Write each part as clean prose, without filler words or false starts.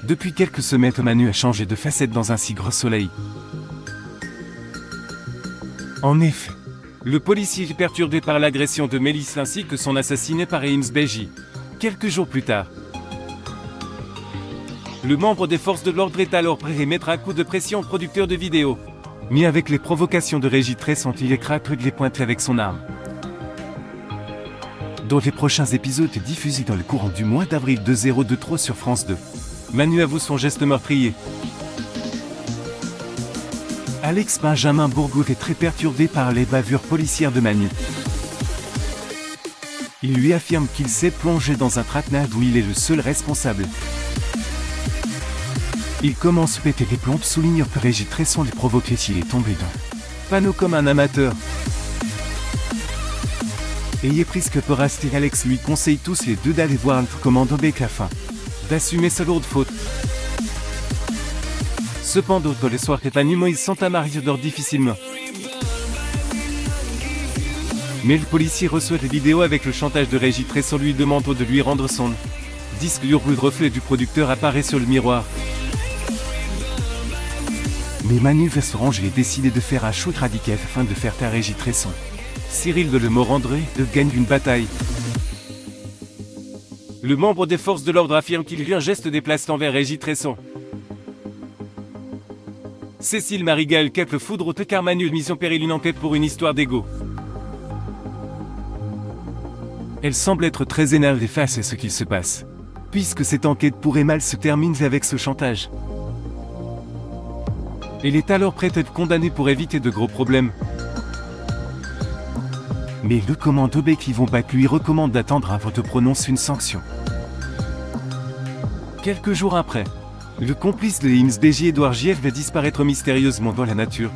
Depuis quelques semaines, Manu a changé de facette dans Un si grand soleil. En effet, le policier est perturbé par l'agression de Mélisse ainsi que son assassinat par Eames Beji. Quelques jours plus tard, le membre des forces de l'ordre est alors prêt à mettre un coup de pression au producteur de vidéos. Mais avec les provocations de Régis Tresson, il est crapule les pointer avec son arme. Dans les prochains épisodes diffusés dans le courant du mois d'avril 2023 sur France 2, Manu avoue son geste meurtrier. Alex Benjamin Bourgault est très perturbé par les bavures policières de Manu. Il lui affirme qu'il s'est plongé dans un traquenard où il est le seul responsable. Il commence à péter les plombs, souligne que Régis Tresson les provoqué s'il est tombé dans panneau comme un amateur. Ayez pris ce que peut rester. Alex lui conseille tous les deux d'aller voir le commando Beck afin d'assumer sa lourde faute. Cependant, dans les soirs Manu Moïse Santa Maria dort difficilement. Mais le policier reçoit des vidéos avec le chantage de Régis Tresson lui demandant de lui rendre son disque dur où le reflet du producteur apparaît sur le miroir. Mais Manu va se ranger et décider de faire un shoot radical afin de faire taire Régis Tresson. Cyril de Lemorandré gagne une bataille. Le membre des forces de l'ordre affirme qu'il eut un geste déplacé envers Régis Tresson. Cécile Marie-Gaëlle capte le foudre car Manu mise en péril une enquête pour une histoire d'ego. Elle semble être très énervée face à ce qu'il se passe, puisque cette enquête pourrait mal se terminer avec ce chantage. Elle est alors prête à être condamnée pour éviter de gros problèmes. Mais le commando Beck Yvon Bach lui recommande d'attendre avant de prononcer une sanction. Quelques jours après, le complice de Eames Beji, Édouard Gief, va disparaître mystérieusement dans la nature.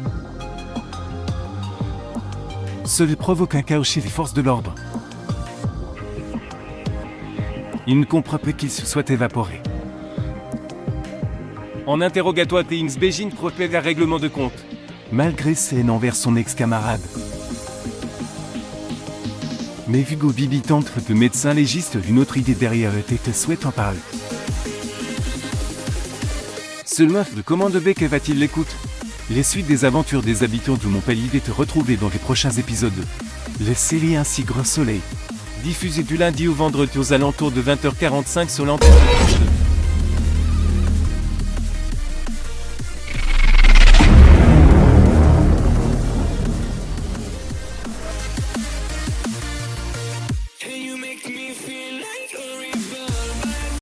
Cela provoque un chaos chez les forces de l'ordre. Il ne comprend pas qu'il se soit évaporé. En interrogatoire, Eames Beji procède un règlement de compte, malgré ses haines envers son ex-camarade. Mais Hugo Bibi tente de médecin légiste d'une autre idée derrière la tête souhaite en parler. Seulement, le commando Beck va-t-il l'écouter? Les suites des aventures des habitants de Montpellier est retrouvées dans les prochains épisodes de la série Un si grand soleil, diffusée du lundi au vendredi aux alentours de 20h45 sur l'antenne.